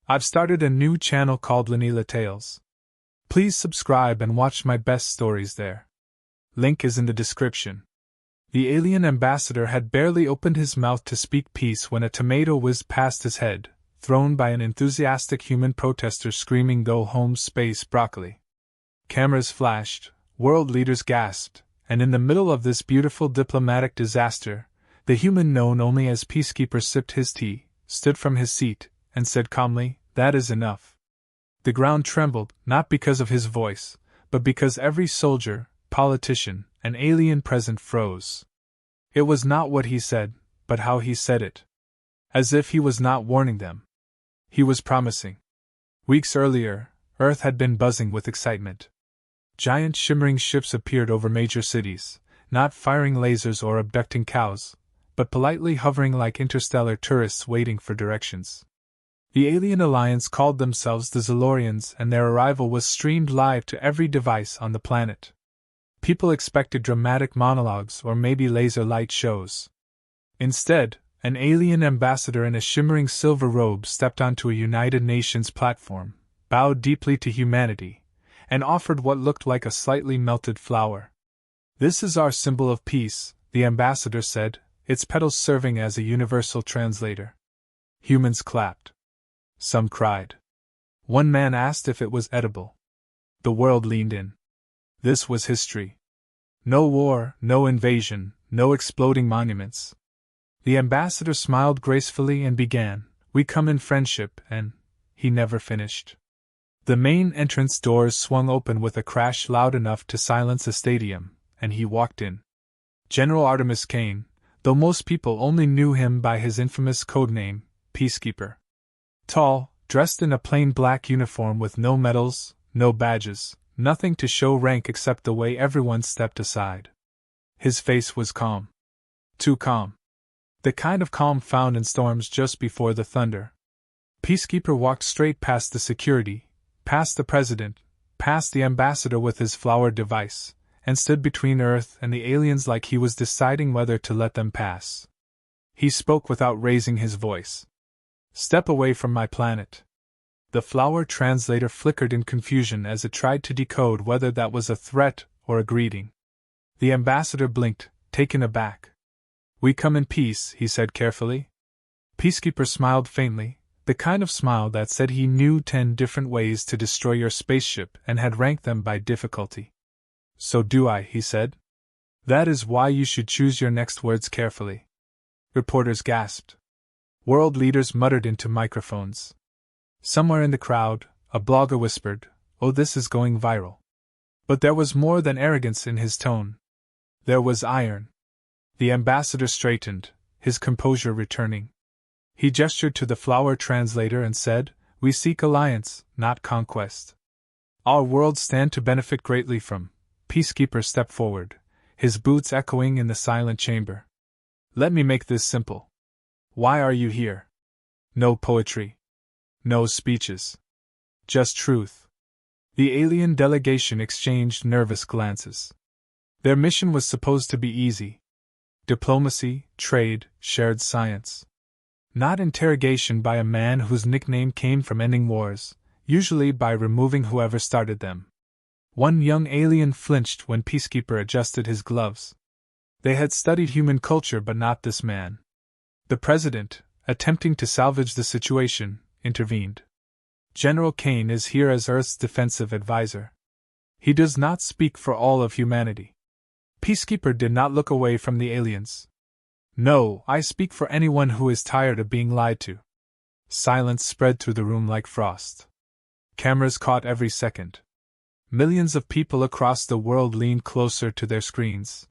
I've started a new channel called Lanila Tales. Please subscribe and watch my best stories there. Link is in the description. The alien ambassador had barely opened his mouth to speak peace when a tomato whizzed past his head, thrown by an enthusiastic human protester screaming "Go home, space broccoli." Cameras flashed, world leaders gasped, and in the middle of this beautiful diplomatic disaster, the human known only as Peacekeeper sipped his tea, stood from his seat, and said calmly, "That is enough." The ground trembled, not because of his voice, but because every soldier, politician, and alien present froze. It was not what he said, but how he said it. As if he was not warning them. He was promising. Weeks earlier, Earth had been buzzing with excitement. Giant shimmering ships appeared over major cities, not firing lasers or abducting cows, but politely hovering like interstellar tourists waiting for directions. The alien alliance called themselves the Zolorians, and their arrival was streamed live to every device on the planet. People expected dramatic monologues or maybe laser light shows. Instead, an alien ambassador in a shimmering silver robe stepped onto a United Nations platform, bowed deeply to humanity, and offered what looked like a slightly melted flower. "This is our symbol of peace," the ambassador said, its petals serving as a universal translator. Humans clapped. Some cried. One man asked if it was edible. The world leaned in. This was history. No war, no invasion, no exploding monuments. The ambassador smiled gracefully and began, "We come in friendship," and he never finished. The main entrance doors swung open with a crash loud enough to silence a stadium, and he walked in. General Artemis Kane, though most people only knew him by his infamous codename, Peacekeeper. Tall, dressed in a plain black uniform with no medals, no badges, nothing to show rank except the way everyone stepped aside. His face was calm. Too calm. The kind of calm found in storms just before the thunder. Peacekeeper walked straight past the security, past the president, past the ambassador with his flower device, and stood between Earth and the aliens like he was deciding whether to let them pass. He spoke without raising his voice. "Step away from my planet." The flower translator flickered in confusion as it tried to decode whether that was a threat or a greeting. The ambassador blinked, taken aback. "We come in peace," he said carefully. Peacekeeper smiled faintly, the kind of smile that said he knew 10 different ways to destroy your spaceship and had ranked them by difficulty. "So do I," he said. "That is why you should choose your next words carefully." Reporters gasped. World leaders muttered into microphones. Somewhere in the crowd, a blogger whispered, "Oh, this is going viral." But there was more than arrogance in his tone. There was iron. The ambassador straightened, his composure returning. He gestured to the flower translator and said, "We seek alliance, not conquest. Our worlds stand to benefit greatly from." Peacekeeper stepped forward, his boots echoing in the silent chamber. "Let me make this simple. Why are you here? No poetry. No speeches. Just truth." The alien delegation exchanged nervous glances. Their mission was supposed to be easy. Diplomacy, trade, shared science. Not interrogation by a man whose nickname came from ending wars, usually by removing whoever started them. One young alien flinched when Peacekeeper adjusted his gloves. They had studied human culture but not this man. The president, attempting to salvage the situation, intervened. "General Kane is here as Earth's defensive advisor. He does not speak for all of humanity." Peacekeeper did not look away from the aliens. "No, I speak for anyone who is tired of being lied to." Silence spread through the room like frost. Cameras caught every second. Millions of people across the world leaned closer to their screens.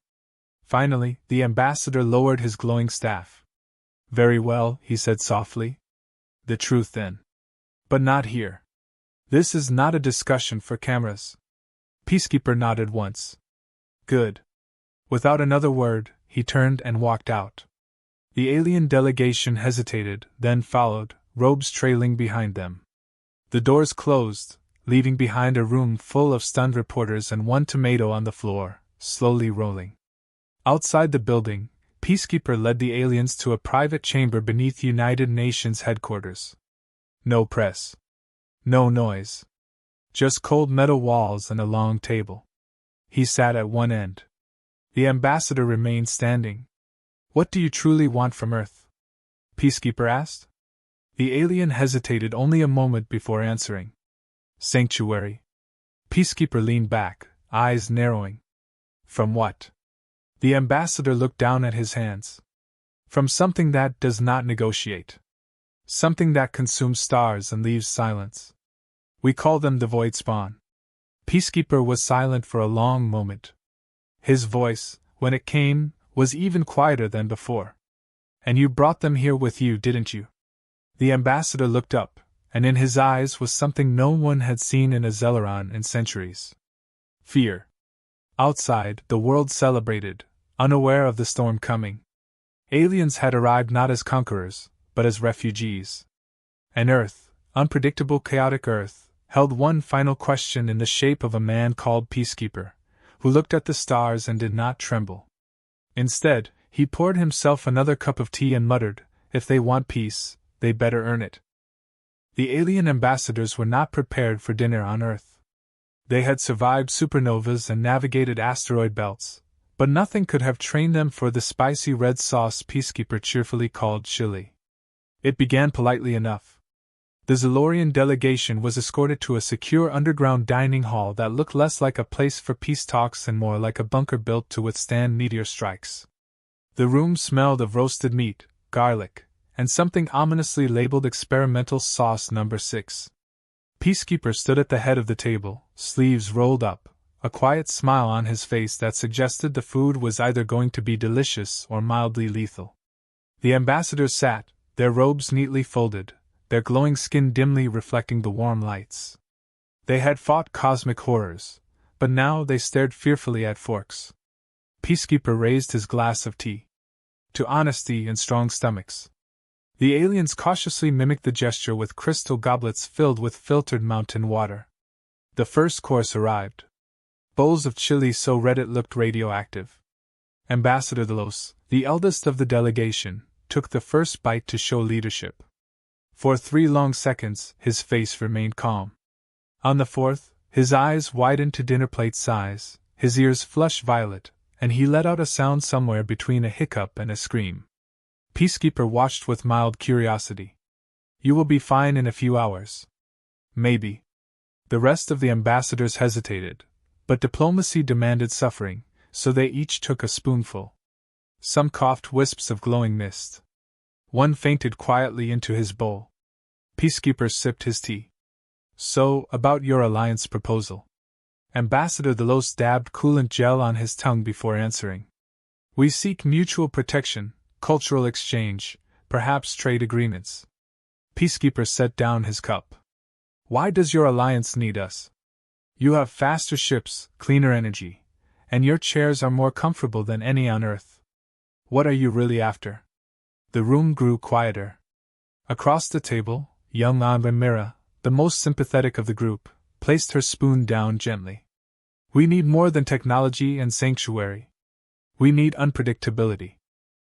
Finally, the ambassador lowered his glowing staff. "Very well," he said softly. "The truth then. But not here. This is not a discussion for cameras." Peacekeeper nodded once. "Good." Without another word, he turned and walked out. The alien delegation hesitated, then followed, robes trailing behind them. The doors closed, leaving behind a room full of stunned reporters and one tomato on the floor, slowly rolling. Outside the building, Peacekeeper led the aliens to a private chamber beneath United Nations headquarters. No press. No noise. Just cold metal walls and a long table. He sat at one end. The ambassador remained standing. What do you truly want from Earth? Peacekeeper asked. The alien hesitated only a moment before answering. Sanctuary. Peacekeeper leaned back, eyes narrowing. From what? The ambassador looked down at his hands. From something that does not negotiate. Something that consumes stars and leaves silence. We call them the void spawn. Peacekeeper was silent for a long moment. His voice, when it came, was even quieter than before. And you brought them here with you, didn't you? The ambassador looked up, and in his eyes was something no one had seen in a Zelleron in centuries. Fear. Outside, the world celebrated, unaware of the storm coming. Aliens had arrived not as conquerors, but as refugees. And Earth, unpredictable chaotic Earth, held one final question in the shape of a man called Peacekeeper, who looked at the stars and did not tremble. Instead, he poured himself another cup of tea and muttered, "If they want peace, they better earn it." The alien ambassadors were not prepared for dinner on Earth. They had survived supernovas and navigated asteroid belts, but nothing could have trained them for the spicy red sauce Peacekeeper cheerfully called chili. It began politely enough. The Zellorian delegation was escorted to a secure underground dining hall that looked less like a place for peace talks and more like a bunker built to withstand meteor strikes. The room smelled of roasted meat, garlic, and something ominously labeled experimental sauce number 6. Peacekeeper stood at the head of the table, sleeves rolled up, a quiet smile on his face that suggested the food was either going to be delicious or mildly lethal. The ambassadors sat, their robes neatly folded, their glowing skin dimly reflecting the warm lights. They had fought cosmic horrors, but now they stared fearfully at forks. Peacekeeper raised his glass of tea. To honesty and strong stomachs. The aliens cautiously mimicked the gesture with crystal goblets filled with filtered mountain water. The first course arrived. Bowls of chili so red it looked radioactive. Ambassador Delos, the eldest of the delegation, took the first bite to show leadership. For 3 long seconds, his face remained calm. On the fourth, his eyes widened to dinner plate size, his ears flushed violet, and he let out a sound somewhere between a hiccup and a scream. Peacekeeper watched with mild curiosity. You will be fine in a few hours. Maybe. The rest of the ambassadors hesitated, but diplomacy demanded suffering, so they each took a spoonful. Some coughed wisps of glowing mist. One fainted quietly into his bowl. Peacekeeper sipped his tea. So, about your alliance proposal. Ambassador Delos dabbed coolant gel on his tongue before answering. We seek mutual protection, cultural exchange, perhaps trade agreements. Peacekeeper set down his cup. Why does your alliance need us? You have faster ships, cleaner energy, and your chairs are more comfortable than any on Earth. What are you really after? The room grew quieter. Across the table, young Amba Mira, the most sympathetic of the group, placed her spoon down gently. We need more than technology and sanctuary. We need unpredictability.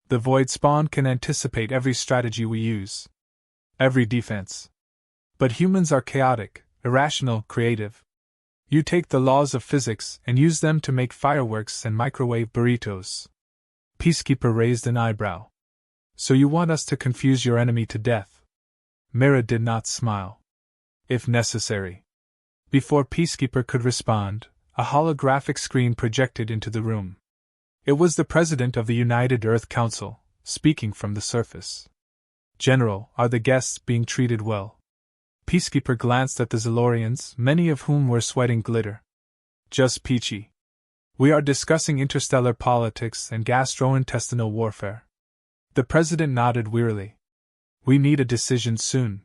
The void spawn can anticipate every strategy we use. Every defense. But humans are chaotic, irrational, creative. You take the laws of physics and use them to make fireworks and microwave burritos. Peacekeeper raised an eyebrow. So you want us to confuse your enemy to death? Mira did not smile. If necessary. Before Peacekeeper could respond, a holographic screen projected into the room. It was the President of the United Earth Council, speaking from the surface. General, are the guests being treated well? Peacekeeper glanced at the Zellorians, many of whom were sweating glitter. Just peachy. We are discussing interstellar politics and gastrointestinal warfare. The President nodded wearily. We need a decision soon.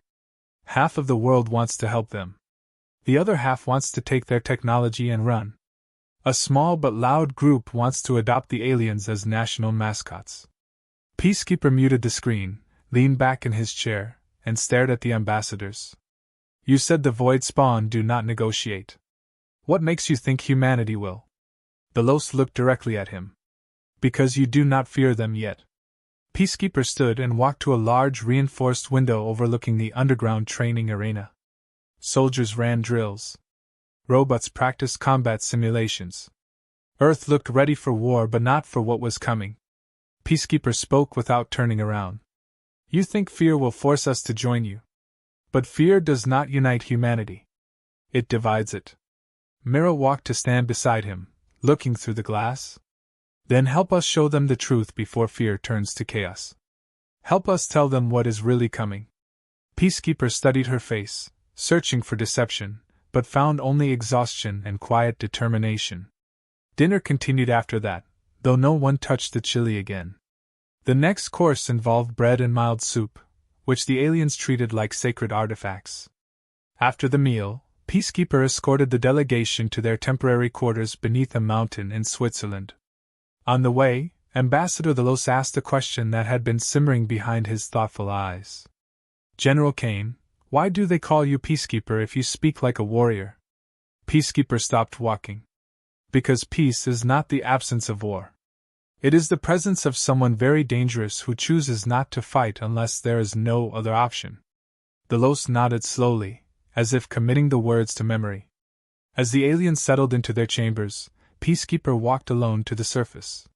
Half of the world wants to help them. The other half wants to take their technology and run. A small but loud group wants to adopt the aliens as national mascots. Peacekeeper muted the screen, leaned back in his chair, and stared at the ambassadors. You said the void spawn do not negotiate. What makes you think humanity will? Delos looked directly at him. Because you do not fear them yet. Peacekeeper stood and walked to a large reinforced window overlooking the underground training arena. Soldiers ran drills. Robots practiced combat simulations. Earth looked ready for war but not for what was coming. Peacekeeper spoke without turning around. You think fear will force us to join you. But fear does not unite humanity. It divides it. Mira walked to stand beside him, looking through the glass. Then help us show them the truth before fear turns to chaos. Help us tell them what is really coming. Peacekeeper studied her face, searching for deception, but found only exhaustion and quiet determination. Dinner continued after that, though no one touched the chili again. The next course involved bread and mild soup, which the aliens treated like sacred artifacts. After the meal, Peacekeeper escorted the delegation to their temporary quarters beneath a mountain in Switzerland. On the way, Ambassador Delos asked a question that had been simmering behind his thoughtful eyes. General Kane, why do they call you Peacekeeper if you speak like a warrior? Peacekeeper stopped walking. Because peace is not the absence of war. It is the presence of someone very dangerous who chooses not to fight unless there is no other option. Delos nodded slowly, as if committing the words to memory. As the aliens settled into their chambers, Peacekeeper walked alone to the surface.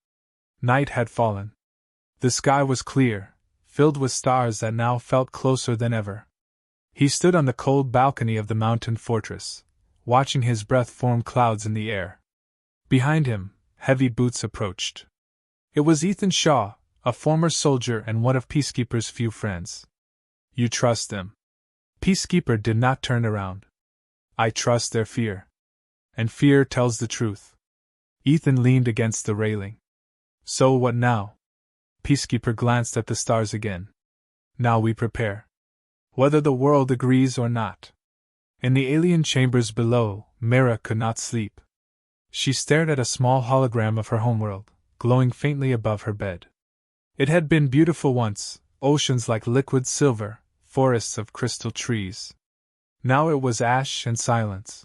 Night had fallen. The sky was clear, filled with stars that now felt closer than ever. He stood on the cold balcony of the mountain fortress, watching his breath form clouds in the air. Behind him, heavy boots approached. It was Ethan Shaw, a former soldier and one of Peacekeeper's few friends. You trust them? Peacekeeper did not turn around. I trust their fear. And fear tells the truth. Ethan leaned against the railing. So what now? Peacekeeper glanced at the stars again. Now we prepare. Whether the world agrees or not. In the alien chambers below, Mira could not sleep. She stared at a small hologram of her homeworld, glowing faintly above her bed. It had been beautiful once, oceans like liquid silver, forests of crystal trees. Now it was ash and silence.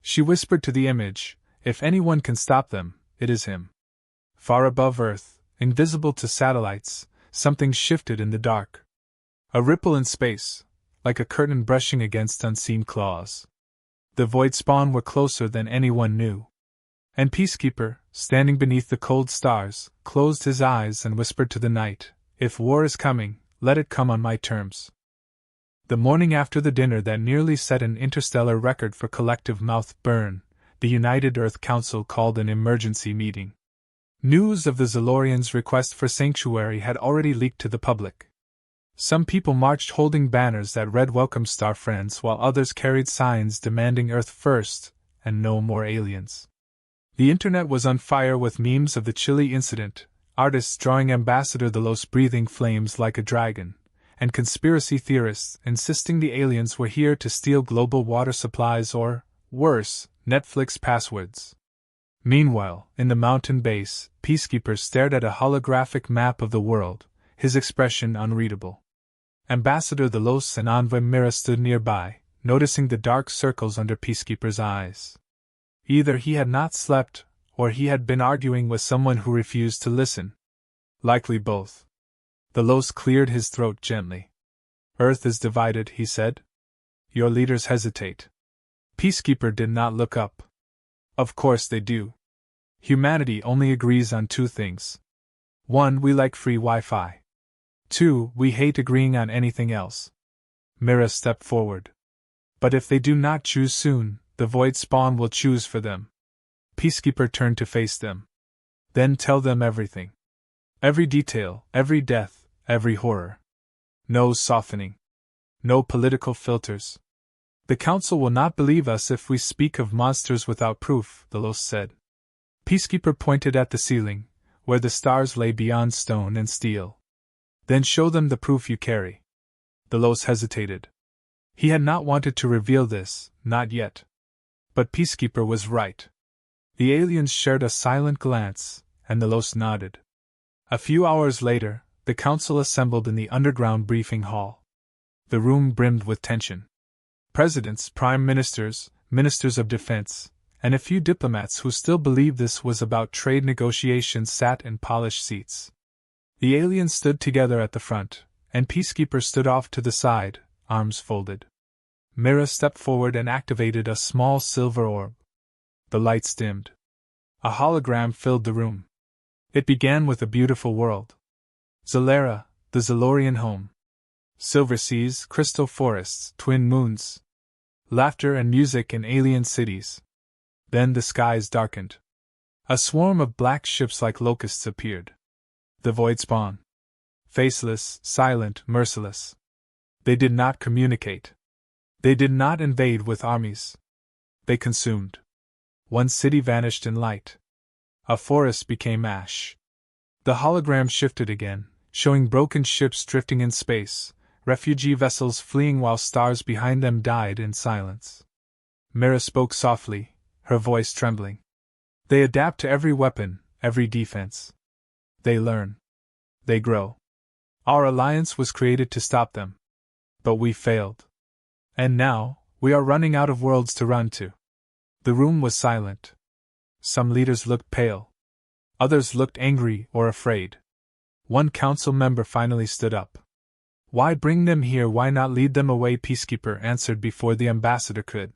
She whispered to the image, if anyone can stop them, it is him. Far above Earth, invisible to satellites, something shifted in the dark. A ripple in space, like a curtain brushing against unseen claws. The void spawn were closer than anyone knew. And Peacekeeper, standing beneath the cold stars, closed his eyes and whispered to the night, if war is coming, let it come on my terms. The morning after the dinner that nearly set an interstellar record for collective mouth burn, the United Earth Council called an emergency meeting. News of the Zalorians' request for sanctuary had already leaked to the public. Some people marched holding banners that read Welcome Star Friends, while others carried signs demanding Earth first and no more aliens. The internet was on fire with memes of the Chile incident, artists drawing Ambassador Delos breathing flames like a dragon, and conspiracy theorists insisting the aliens were here to steal global water supplies or, worse, Netflix passwords. Meanwhile, in the mountain base, Peacekeeper stared at a holographic map of the world, his expression unreadable. Ambassador Delos and Envoy Mira stood nearby, noticing the dark circles under Peacekeeper's eyes. Either he had not slept, or he had been arguing with someone who refused to listen. Likely both. Delos cleared his throat gently. Earth is divided, he said. Your leaders hesitate. Peacekeeper did not look up. Of course they do. Humanity only agrees on two things. 1. We like free Wi-Fi. 2. We hate agreeing on anything else. Mira stepped forward. But if they do not choose soon, the void spawn will choose for them. Peacekeeper turned to face them. Then tell them everything. Every detail, every death, every horror. No softening. No political filters. The Council will not believe us if we speak of monsters without proof, Delos said. Peacekeeper pointed at the ceiling, where the stars lay beyond stone and steel. Then show them the proof you carry. Delos hesitated. He had not wanted to reveal this, not yet. But Peacekeeper was right. The aliens shared a silent glance, and Delos nodded. A few hours later, the Council assembled in the underground briefing hall. The room brimmed with tension. Presidents, prime ministers, ministers of defense, and a few diplomats who still believed this was about trade negotiations sat in polished seats. The aliens stood together at the front, and Peacekeeper stood off to the side, arms folded. Mira stepped forward and activated a small silver orb. The lights dimmed. A hologram filled the room. It began with a beautiful world. Zalera, the Zalorian home. Silver seas, crystal forests, twin moons. Laughter and music in alien cities. Then the skies darkened. A swarm of black ships like locusts appeared. The void spawn. Faceless, silent, merciless. They did not communicate. They did not invade with armies. They consumed. One city vanished in light. A forest became ash. The hologram shifted again, showing broken ships drifting in space, refugee vessels fleeing while stars behind them died in silence. Mira spoke softly, her voice trembling. They adapt to every weapon, every defense. They learn. They grow. Our alliance was created to stop them. But we failed. And now, we are running out of worlds to run to. The room was silent. Some leaders looked pale. Others looked angry or afraid. One council member finally stood up. Why bring them here? Why not lead them away? Peacekeeper answered before the ambassador could.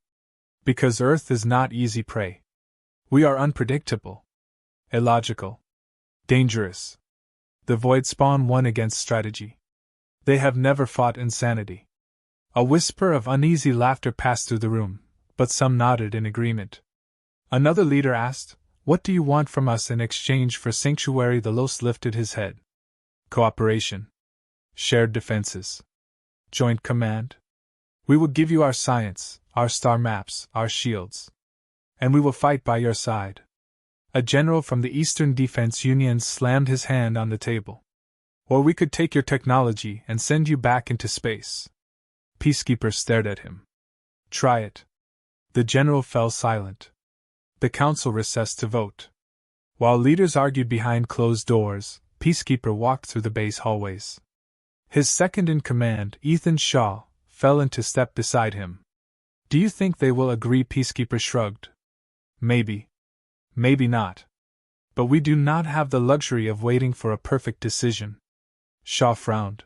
Because Earth is not easy prey. We are unpredictable. Illogical. Dangerous. The void spawn won against strategy. They have never fought insanity. A whisper of uneasy laughter passed through the room, but some nodded in agreement. Another leader asked, "What do you want from us in exchange for sanctuary?" The Los lifted his head. Cooperation. Shared defenses. Joint command. We will give you our science, our star maps, our shields. And we will fight by your side. A general from the Eastern Defense Union slammed his hand on the table. Or we could take your technology and send you back into space. Peacekeeper stared at him. Try it. The general fell silent. The council recessed to vote. While leaders argued behind closed doors, Peacekeeper walked through the base hallways. His second-in-command, Ethan Shaw, fell into step beside him. Do you think they will agree? Peacekeeper shrugged. Maybe. Maybe not. But we do not have the luxury of waiting for a perfect decision. Shaw frowned.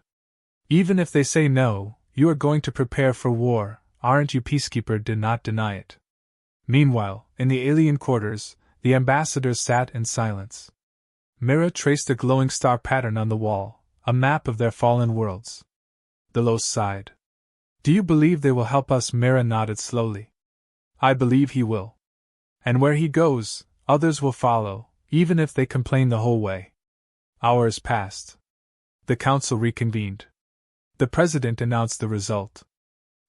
Even if they say no, you are going to prepare for war, aren't you? Peacekeeper did not deny it. Meanwhile, in the alien quarters, the ambassadors sat in silence. Mira traced a glowing star pattern on the wall, a map of their fallen worlds. Delos sighed. Do you believe they will help us? Mira nodded slowly. I believe he will. And where he goes, others will follow, even if they complain the whole way. Hours passed. The council reconvened. The president announced the result.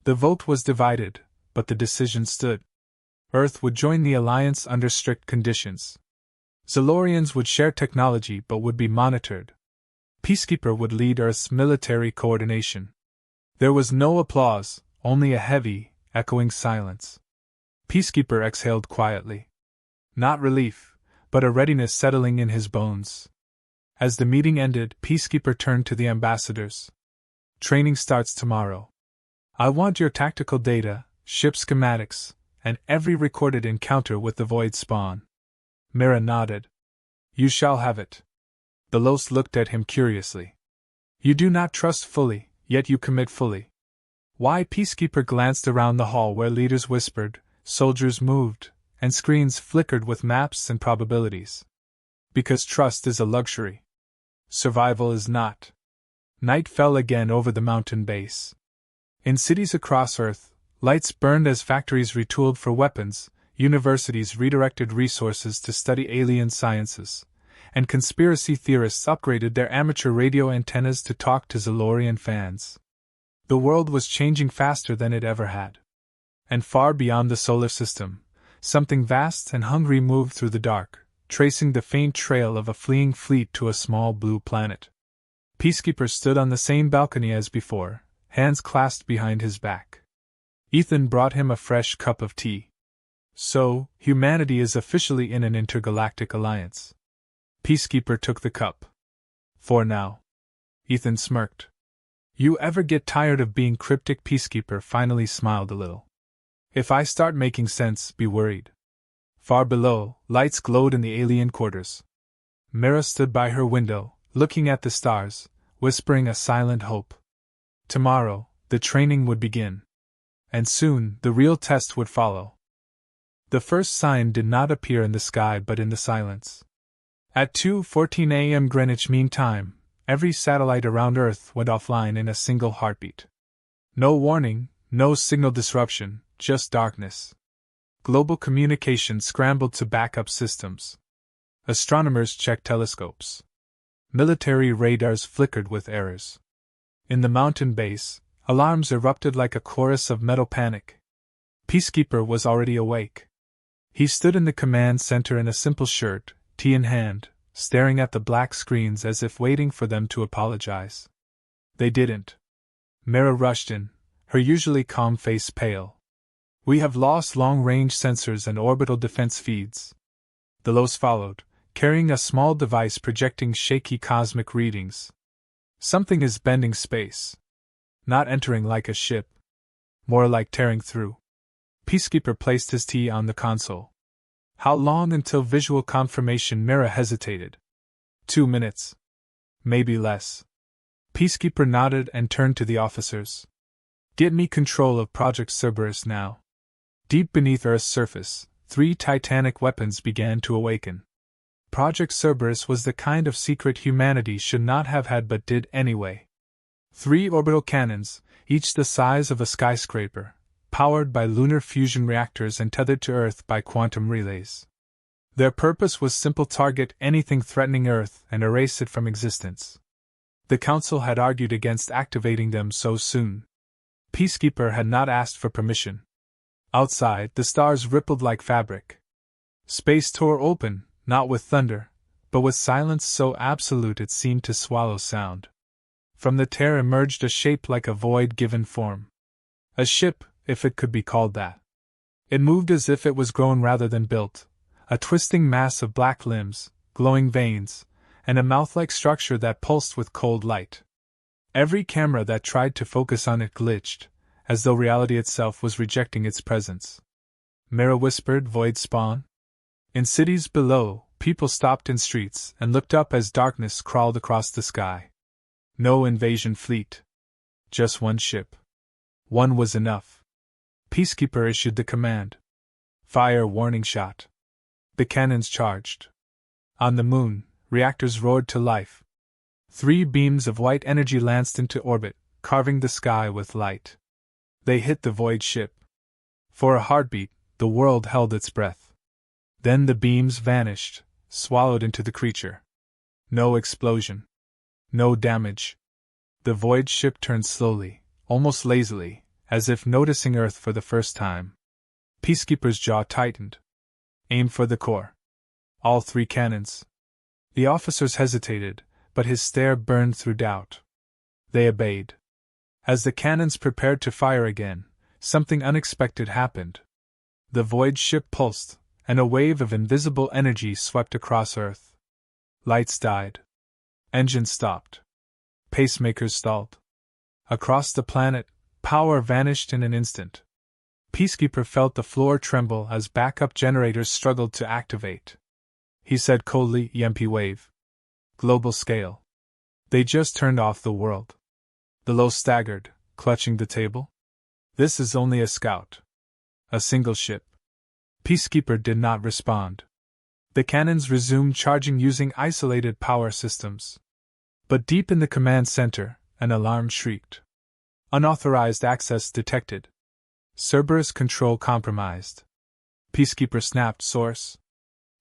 The vote was divided, but the decision stood. Earth would join the alliance under strict conditions. Zalorians would share technology but would be monitored. Peacekeeper would lead Earth's military coordination. There was no applause, only a heavy, echoing silence. Peacekeeper exhaled quietly. Not relief, but a readiness settling in his bones. As the meeting ended, Peacekeeper turned to the ambassadors. Training starts tomorrow. I want your tactical data, ship schematics, and every recorded encounter with the void spawn. Mira nodded. You shall have it. Delos looked at him curiously. You do not trust fully, yet you commit fully. Why? Peacekeeper glanced around the hall where leaders whispered, soldiers moved, and screens flickered with maps and probabilities. Because trust is a luxury. Survival is not. Night fell again over the mountain base. In cities across Earth, lights burned as factories retooled for weapons, universities redirected resources to study alien sciences, and conspiracy theorists upgraded their amateur radio antennas to talk to Zalorian fans. The world was changing faster than it ever had. And far beyond the solar system, something vast and hungry moved through the dark, tracing the faint trail of a fleeing fleet to a small blue planet. Peacekeeper stood on the same balcony as before, hands clasped behind his back. Ethan brought him a fresh cup of tea. So, humanity is officially in an intergalactic alliance. Peacekeeper took the cup. For now. Ethan smirked. You ever get tired of being cryptic? Peacekeeper finally smiled a little. If I start making sense, be worried. Far below, lights glowed in the alien quarters. Mira stood by her window, looking at the stars, whispering a silent hope. Tomorrow, the training would begin. And soon, the real test would follow. The first sign did not appear in the sky but in the silence. At 2:14 a.m. Greenwich Mean Time, every satellite around Earth went offline in a single heartbeat. No warning, no signal disruption, just darkness. Global communication scrambled to backup systems. Astronomers checked telescopes. Military radars flickered with errors. In the mountain base, alarms erupted like a chorus of metal panic. Peacekeeper was already awake. He stood in the command center in a simple shirt, tea in hand, staring at the black screens as if waiting for them to apologize. They didn't. Mara rushed in, her usually calm face pale. "We have lost long-range sensors and orbital defense feeds." The Los followed, carrying a small device projecting shaky cosmic readings. "Something is bending space. Not entering like a ship. More like tearing through." Peacekeeper placed his tea on the console. "How long until visual confirmation?" Mara hesitated. 2 minutes. Maybe less. Peacekeeper nodded and turned to the officers. "Get me control of Project Cerberus now." Deep beneath Earth's surface, 3 titanic weapons began to awaken. Project Cerberus was the kind of secret humanity should not have had but did anyway. 3 orbital cannons, each the size of a skyscraper, powered by lunar fusion reactors and tethered to Earth by quantum relays. Their purpose was simple: target anything threatening Earth and erase it from existence. The Council had argued against activating them so soon. Peacekeeper had not asked for permission. Outside, the stars rippled like fabric. Space tore open, not with thunder, but with silence so absolute it seemed to swallow sound. From the tear emerged a shape like a void given form. A ship, if it could be called that. It moved as if it was grown rather than built, a twisting mass of black limbs, glowing veins, and a mouth-like structure that pulsed with cold light. Every camera that tried to focus on it glitched, as though reality itself was rejecting its presence. Mara whispered, "Void spawn?" In cities below, people stopped in streets and looked up as darkness crawled across the sky. No invasion fleet. Just one ship. One was enough. Peacekeeper issued the command. "Fire warning shot." The cannons charged. On the moon, reactors roared to life. 3 beams of white energy lanced into orbit, carving the sky with light. They hit the void ship. For a heartbeat, the world held its breath. Then the beams vanished, swallowed into the creature. No explosion. No damage. The void ship turned slowly, almost lazily, as if noticing Earth for the first time. Peacekeeper's jaw tightened. "Aim for the core." All 3 cannons. The officers hesitated, but his stare burned through doubt. They obeyed. As the cannons prepared to fire again, something unexpected happened. The void ship pulsed, and a wave of invisible energy swept across Earth. Lights died. Engines stopped. Pacemakers stalled. Across the planet, power vanished in an instant. Peacekeeper felt the floor tremble as backup generators struggled to activate. He said coldly, "EMP wave. Global scale. They just turned off the world." The Low staggered, clutching the table. "This is only a scout. A single ship." Peacekeeper did not respond. The cannons resumed charging using isolated power systems. But deep in the command center, an alarm shrieked. "Unauthorized access detected. Cerberus control compromised." Peacekeeper snapped, "Source?"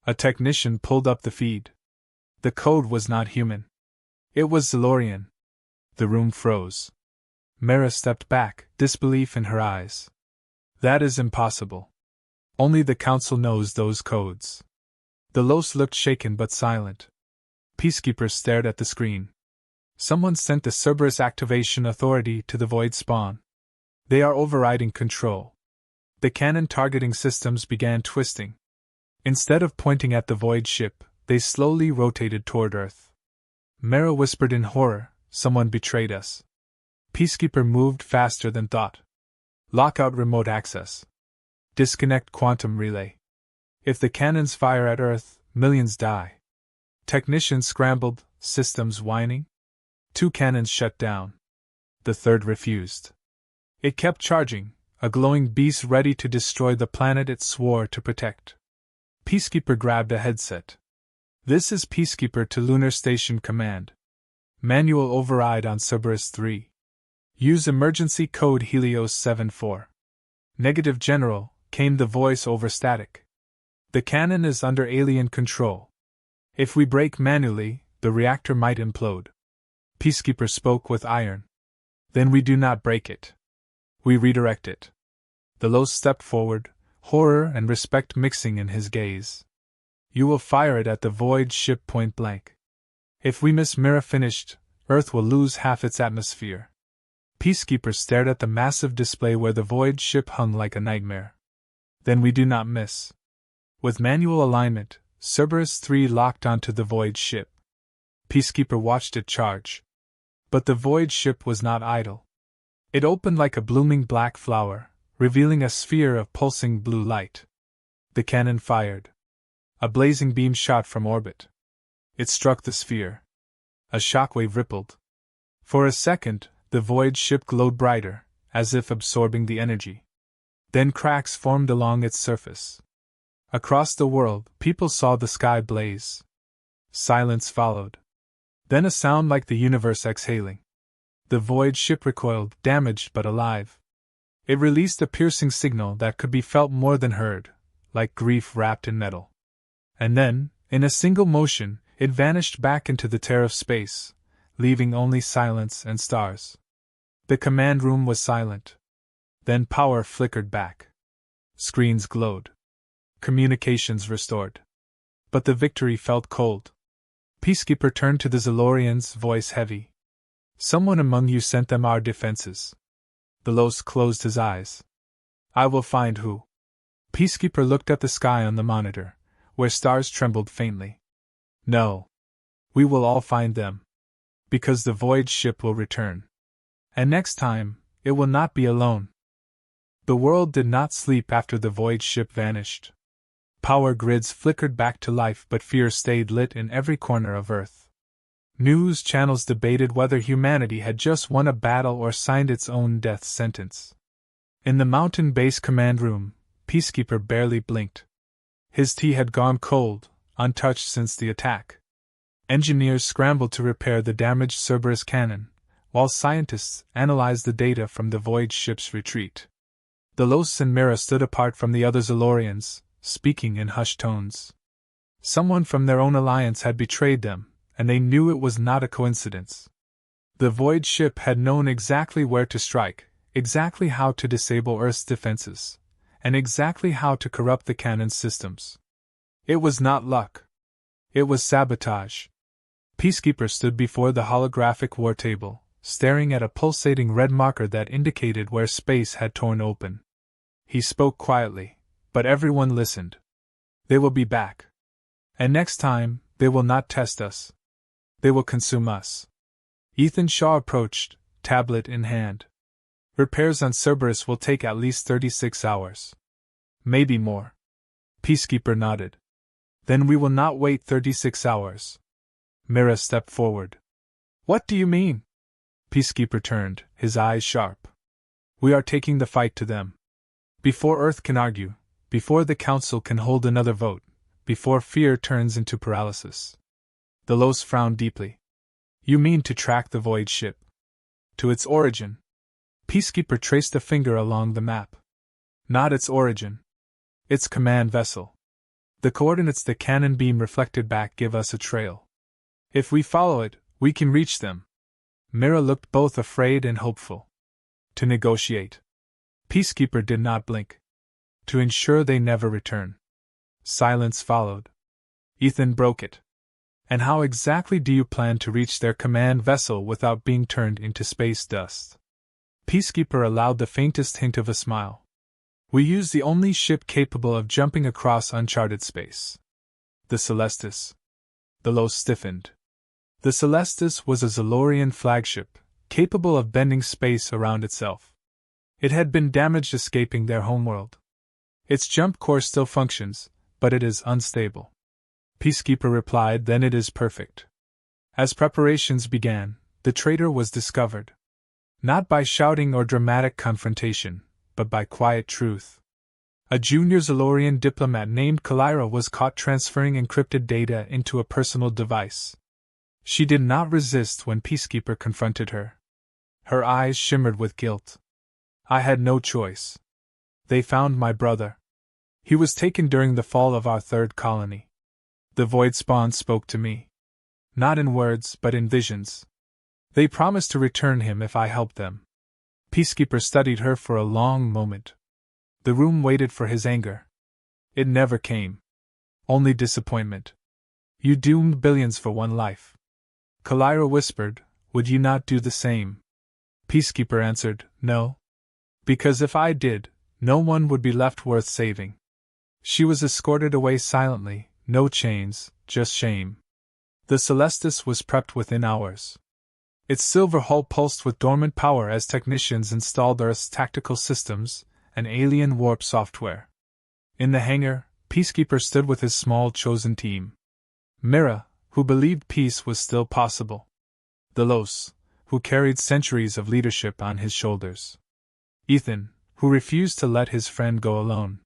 A technician pulled up the feed. The code was not human. It was Zilorian. The room froze. Mara stepped back, disbelief in her eyes. "That is impossible. Only the Council knows those codes." The Los looked shaken but silent. Peacekeeper stared at the screen. "Someone sent the Cerberus Activation Authority to the Void Spawn. They are overriding control." The cannon targeting systems began twisting. Instead of pointing at the void ship, they slowly rotated toward Earth. Mara whispered in horror, "Someone betrayed us." Peacekeeper moved faster than thought. "Lock out remote access. Disconnect quantum relay. If the cannons fire at Earth, millions die." Technicians scrambled, systems whining. 2 cannons shut down. The third refused. It kept charging, a glowing beast ready to destroy the planet it swore to protect. Peacekeeper grabbed a headset. This is Peacekeeper to Lunar Station Command. Manual override on Cerberus 3. Use emergency code Helios 74. Negative, General, came the voice over static. The cannon is under alien control. If we brake manually, the reactor might implode. Peacekeeper spoke with iron. Then we do not break it. We redirect it. The Los stepped forward, horror and respect mixing in his gaze. You will fire it at the void ship point blank. If we miss, Mira finished, Earth will lose half its atmosphere. Peacekeeper stared at the massive display where the void ship hung like a nightmare. Then we do not miss. With manual alignment, Cerberus 3 locked onto the void ship. Peacekeeper watched it charge. But the void ship was not idle. It opened like a blooming black flower, revealing a sphere of pulsing blue light. The cannon fired. A blazing beam shot from orbit. It struck the sphere. A shockwave rippled. For a second, the void ship glowed brighter, as if absorbing the energy. Then cracks formed along its surface. Across the world, people saw the sky blaze. Silence followed. Then a sound like the universe exhaling. The void ship recoiled, damaged but alive. It released a piercing signal that could be felt more than heard, like grief wrapped in metal. And then, in a single motion, it vanished back into the tear of space, leaving only silence and stars. The command room was silent. Then power flickered back. Screens glowed. Communications restored. But the victory felt cold. Peacekeeper turned to the Zolorians, voice heavy. Someone among you sent them our defenses. The Los closed his eyes. I will find who. Peacekeeper looked at the sky on the monitor, where stars trembled faintly. No. We will all find them. Because the void ship will return. And next time, it will not be alone. The world did not sleep after the void ship vanished. Power grids flickered back to life, but fear stayed lit in every corner of Earth. News channels debated whether humanity had just won a battle or signed its own death sentence. In the mountain base command room, Peacekeeper barely blinked. His tea had gone cold, untouched since the attack. Engineers scrambled to repair the damaged Cerberus cannon, while scientists analyzed the data from the void ship's retreat. The Los and Mira stood apart from the other Zolorians, speaking in hushed tones. Someone from their own alliance had betrayed them, and they knew it was not a coincidence. The void ship had known exactly where to strike, exactly how to disable Earth's defenses, and exactly how to corrupt the cannon's systems. It was not luck. It was sabotage. Peacekeeper stood before the holographic war table, staring at a pulsating red marker that indicated where space had torn open. He spoke quietly, but everyone listened. They will be back. And next time, they will not test us. They will consume us. Ethan Shaw approached, tablet in hand. Repairs on Cerberus will take at least 36 hours. Maybe more. Peacekeeper nodded. Then we will not wait 36 hours. Mira stepped forward. What do you mean? Peacekeeper turned, his eyes sharp. We are taking the fight to them. Before Earth can argue, before the Council can hold another vote, before fear turns into paralysis. The Los frowned deeply. You mean to track the void ship? To its origin. Peacekeeper traced a finger along the map. Not its origin. Its command vessel. The coordinates the cannon beam reflected back give us a trail. If we follow it, we can reach them. Mira looked both afraid and hopeful. To negotiate. Peacekeeper did not blink. To ensure they never return. Silence followed. Ethan broke it. And how exactly do you plan to reach their command vessel without being turned into space dust? Peacekeeper allowed the faintest hint of a smile. We use the only ship capable of jumping across uncharted space. The Celestis. The Los stiffened. The Celestis was a Zolorian flagship, capable of bending space around itself. It had been damaged escaping their homeworld. Its jump core still functions, but it is unstable. Peacekeeper replied, then it is perfect. As preparations began, the traitor was discovered. Not by shouting or dramatic confrontation, but by quiet truth. A junior Zalorian diplomat named Kalira was caught transferring encrypted data into a personal device. She did not resist when Peacekeeper confronted her. Her eyes shimmered with guilt. I had no choice. They found my brother. He was taken during the fall of our third colony. The Void Spawn spoke to me. Not in words, but in visions. They promised to return him if I helped them. Peacekeeper studied her for a long moment. The room waited for his anger. It never came. Only disappointment. You doomed billions for one life. Kalira whispered, would you not do the same? Peacekeeper answered, no. Because if I did, no one would be left worth saving. She was escorted away silently, no chains, just shame. The Celestis was prepped within hours. Its silver hull pulsed with dormant power as technicians installed Earth's tactical systems and alien warp software. In the hangar, Peacekeeper stood with his small chosen team. Mira, who believed peace was still possible. Delos, who carried centuries of leadership on his shoulders. Ethan, who refused to let his friend go alone.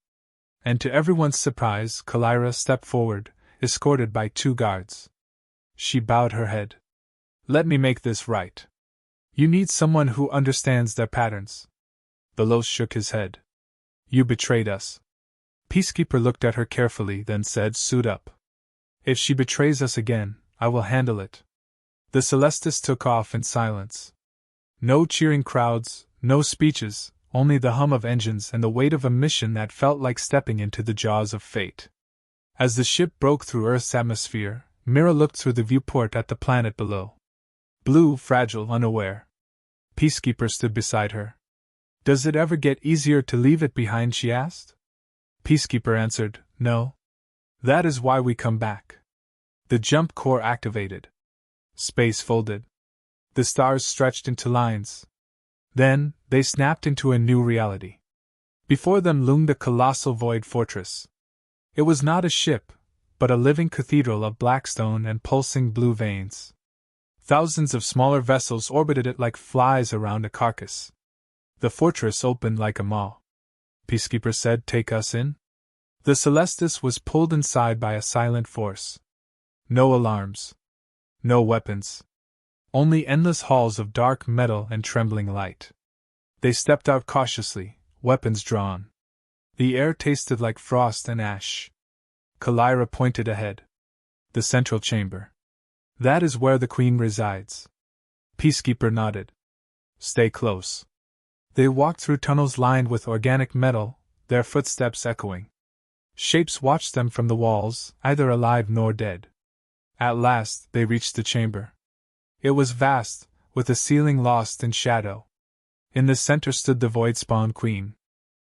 And to everyone's surprise, Kalira stepped forward, escorted by 2 guards. She bowed her head. Let me make this right. You need someone who understands their patterns. Delos shook his head. You betrayed us. Peacekeeper looked at her carefully, then said, suit up. If she betrays us again, I will handle it. The Celestis took off in silence. No cheering crowds, no speeches, only the hum of engines and the weight of a mission that felt like stepping into the jaws of fate. As the ship broke through Earth's atmosphere, Mira looked through the viewport at the planet below. Blue, fragile, unaware. Peacekeeper stood beside her. Does it ever get easier to leave it behind, she asked. Peacekeeper answered, no. That is why we come back. The jump core activated. Space folded. The stars stretched into lines. Then, they snapped into a new reality. Before them loomed a colossal void fortress. It was not a ship, but a living cathedral of black stone and pulsing blue veins. Thousands of smaller vessels orbited it like flies around a carcass. The fortress opened like a maw. Peacekeeper said, take us in. The Celestis was pulled inside by a silent force. No alarms. No weapons. Only endless halls of dark metal and trembling light. They stepped out cautiously, weapons drawn. The air tasted like frost and ash. Kalira pointed ahead. The central chamber. That is where the Queen resides. Peacekeeper nodded. Stay close. They walked through tunnels lined with organic metal, their footsteps echoing. Shapes watched them from the walls, either alive nor dead. At last, they reached the chamber. It was vast, with a ceiling lost in shadow. In the center stood the Void Spawn Queen.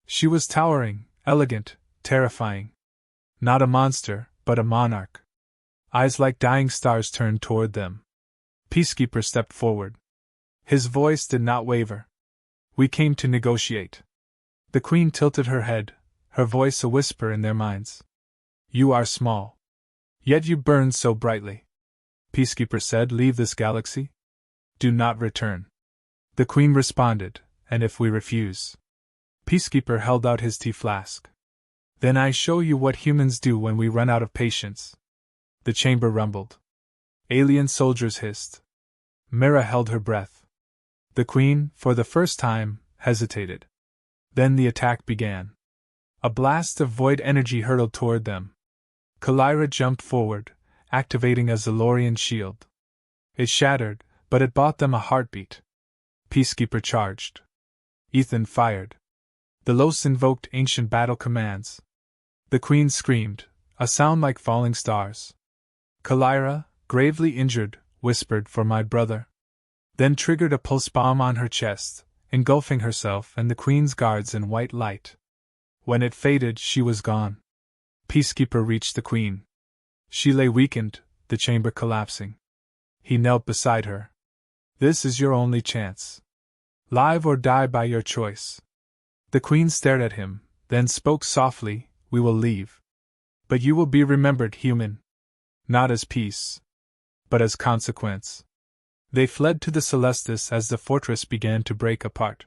She was towering, elegant, terrifying. Not a monster, but a monarch. Eyes like dying stars turned toward them. Peacekeeper stepped forward. His voice did not waver. We came to negotiate. The Queen tilted her head, her voice a whisper in their minds. You are small. Yet you burn so brightly. Peacekeeper said, leave this galaxy? Do not return. The Queen responded, and if we refuse? Peacekeeper held out his tea flask. Then I show you what humans do when we run out of patience. The chamber rumbled. Alien soldiers hissed. Mira held her breath. The Queen, for the first time, hesitated. Then the attack began. A blast of void energy hurtled toward them. Kalira jumped forward, activating a Zalorian shield. It shattered, but it bought them a heartbeat. Peacekeeper charged. Ethan fired. Delos invoked ancient battle commands. The Queen screamed, a sound like falling stars. Kalira, gravely injured, whispered, for my brother. Then triggered a pulse bomb on her chest, engulfing herself and the Queen's guards in white light. When it faded, she was gone. Peacekeeper reached the Queen. She lay weakened, the chamber collapsing. He knelt beside her. This is your only chance. Live or die by your choice. The Queen stared at him, then spoke softly, we will leave. But you will be remembered, human. Not as peace, but as consequence. They fled to the Celestis as the fortress began to break apart.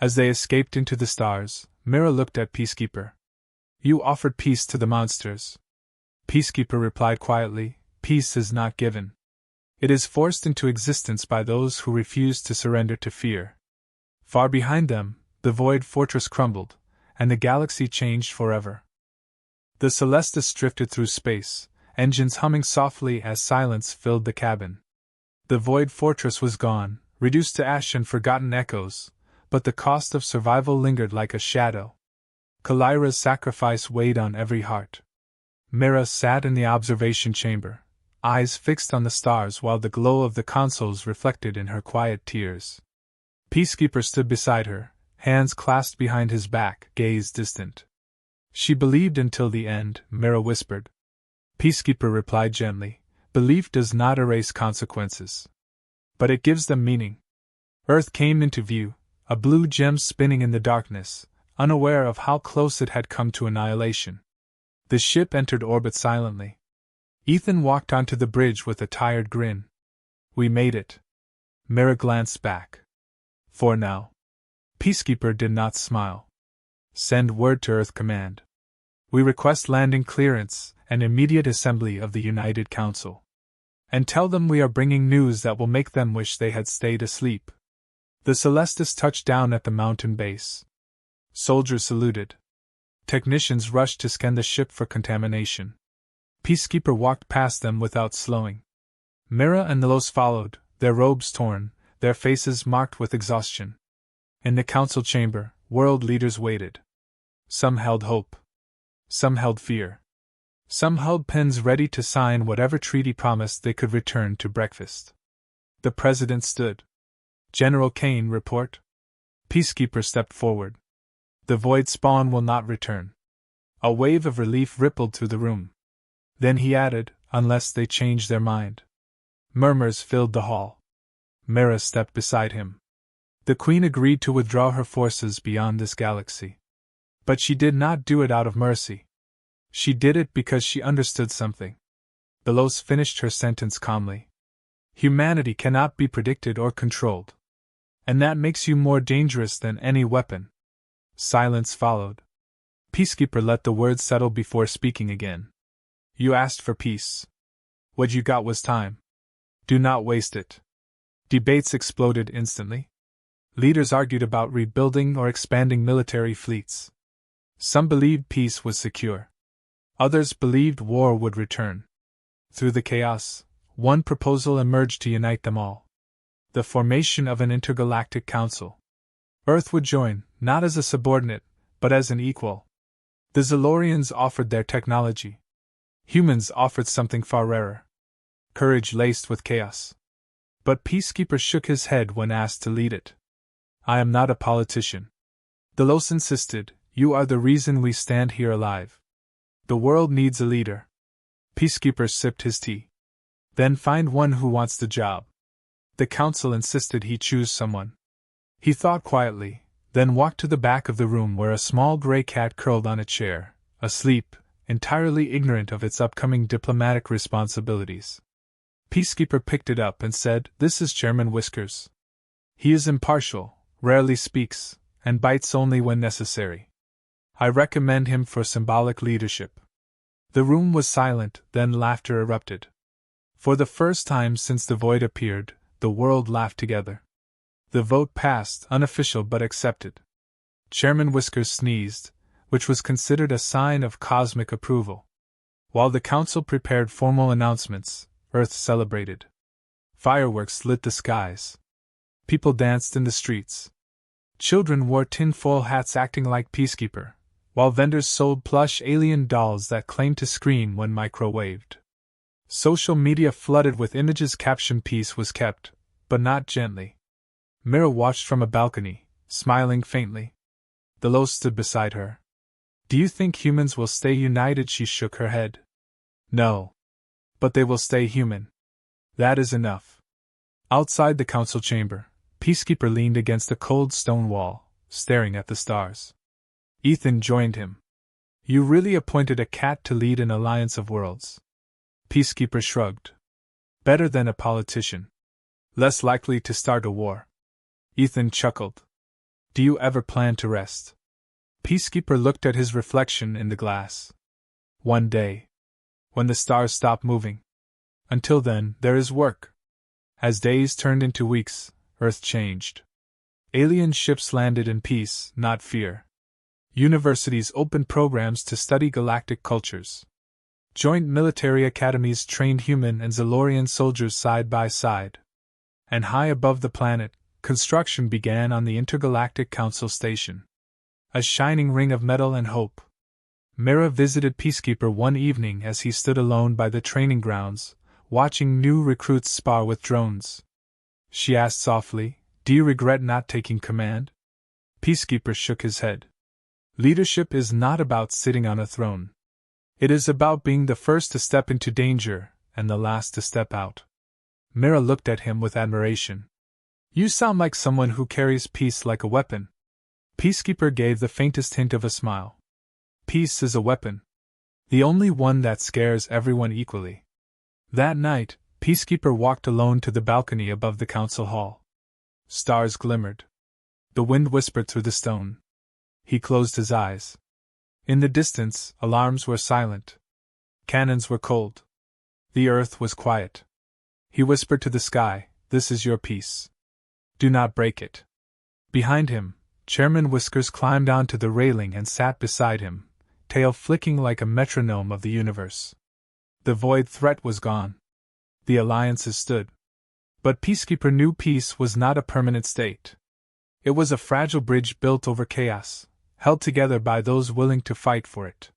As they escaped into the stars, Mira looked at Peacekeeper. You offered peace to the monsters. Peacekeeper replied quietly, peace is not given. It is forced into existence by those who refuse to surrender to fear. Far behind them, the void fortress crumbled, and the galaxy changed forever. The Celestis drifted through space, engines humming softly as silence filled the cabin. The void fortress was gone, reduced to ash and forgotten echoes, but the cost of survival lingered like a shadow. Kalira's sacrifice weighed on every heart. Mira sat in the observation chamber, eyes fixed on the stars while the glow of the consoles reflected in her quiet tears. Peacekeeper stood beside her, hands clasped behind his back, gaze distant. She believed until the end, Mira whispered. Peacekeeper replied gently, belief does not erase consequences, but it gives them meaning. Earth came into view, a blue gem spinning in the darkness, unaware of how close it had come to annihilation. The ship entered orbit silently. Ethan walked onto the bridge with a tired grin. We made it. Mira glanced back. For now. Peacekeeper did not smile. Send word to Earth Command. We request landing clearance and immediate assembly of the United Council. And tell them we are bringing news that will make them wish they had stayed asleep. The Celestis touched down at the mountain base. Soldiers saluted. Technicians rushed to scan the ship for contamination. Peacekeeper walked past them without slowing. Mira and Nilos followed, their robes torn, their faces marked with exhaustion. In the council chamber, world leaders waited. Some held hope. Some held fear. Some held pens ready to sign whatever treaty promised they could return to breakfast. The president stood. General Kane, report. Peacekeeper stepped forward. The void spawn will not return. A wave of relief rippled through the room. Then he added, unless they change their mind. Murmurs filled the hall. Mira stepped beside him. The Queen agreed to withdraw her forces beyond this galaxy. But she did not do it out of mercy. She did it because she understood something. Belos finished her sentence calmly. Humanity cannot be predicted or controlled. And that makes you more dangerous than any weapon. Silence followed. Peacekeeper let the words settle before speaking again. You asked for peace. What you got was time. Do not waste it. Debates exploded instantly. Leaders argued about rebuilding or expanding military fleets. Some believed peace was secure. Others believed war would return. Through the chaos, one proposal emerged to unite them all. The formation of an intergalactic council. Earth would join, not as a subordinate, but as an equal. The Zolorians offered their technology. Humans offered something far rarer. Courage laced with chaos. But Peacekeeper shook his head when asked to lead it. I am not a politician. Delos insisted, you are the reason we stand here alive. The world needs a leader. Peacekeeper sipped his tea. Then find one who wants the job. The council insisted he choose someone. He thought quietly, then walked to the back of the room where a small gray cat curled on a chair, asleep, entirely ignorant of its upcoming diplomatic responsibilities. Peacekeeper picked it up and said, This is Chairman Whiskers. He is impartial, rarely speaks, and bites only when necessary. I recommend him for symbolic leadership. The room was silent, then laughter erupted. For the first time since the void appeared, the world laughed together. The vote passed, unofficial but accepted. Chairman Whiskers sneezed, which was considered a sign of cosmic approval. While the council prepared formal announcements, Earth celebrated. Fireworks lit the skies. People danced in the streets. Children wore tinfoil hats acting like Peacekeeper, while vendors sold plush alien dolls that claimed to scream when microwaved. Social media flooded with images captioned peace was kept, but not gently. Mira watched from a balcony, smiling faintly. Delos stood beside her. Do you think humans will stay united? She shook her head. No. But they will stay human. That is enough. Outside the council chamber, Peacekeeper leaned against a cold stone wall, staring at the stars. Ethan joined him. You really appointed a cat to lead an alliance of worlds. Peacekeeper shrugged. Better than a politician. Less likely to start a war. Ethan chuckled. Do you ever plan to rest? Peacekeeper looked at his reflection in the glass. One day. When the stars stop moving. Until then, there is work. As days turned into weeks, Earth changed. Alien ships landed in peace, not fear. Universities opened programs to study galactic cultures. Joint military academies trained human and Zalorian soldiers side by side. And high above the planet, construction began on the Intergalactic Council Station. A shining ring of metal and hope. Mira visited Peacekeeper one evening as he stood alone by the training grounds, watching new recruits spar with drones. She asked softly, Do you regret not taking command? Peacekeeper shook his head. Leadership is not about sitting on a throne. It is about being the first to step into danger, and the last to step out. Mira looked at him with admiration. You sound like someone who carries peace like a weapon. Peacekeeper gave the faintest hint of a smile. Peace is a weapon. The only one that scares everyone equally. That night, Peacekeeper walked alone to the balcony above the council hall. Stars glimmered. The wind whispered through the stone. He closed his eyes. In the distance, alarms were silent. Cannons were cold. The earth was quiet. He whispered to the sky, This is your peace. Do not break it. Behind him, Chairman Whiskers climbed onto the railing and sat beside him, tail flicking like a metronome of the universe. The void threat was gone. The alliances stood. But Peacekeeper knew peace was not a permanent state. It was a fragile bridge built over chaos, held together by those willing to fight for it.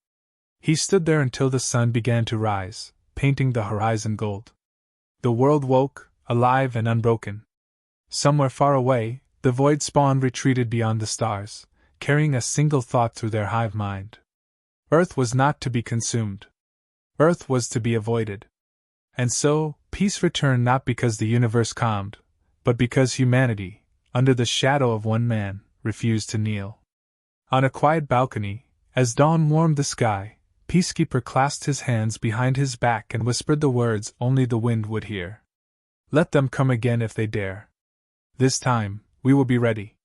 He stood there until the sun began to rise, painting the horizon gold. The world woke, alive and unbroken. Somewhere far away, the void spawn retreated beyond the stars, carrying a single thought through their hive mind. Earth was not to be consumed. Earth was to be avoided. And so, peace returned not because the universe calmed, but because humanity, under the shadow of one man, refused to kneel. On a quiet balcony, as dawn warmed the sky, Peacekeeper clasped his hands behind his back and whispered the words only the wind would hear. Let them come again if they dare. This time, we will be ready.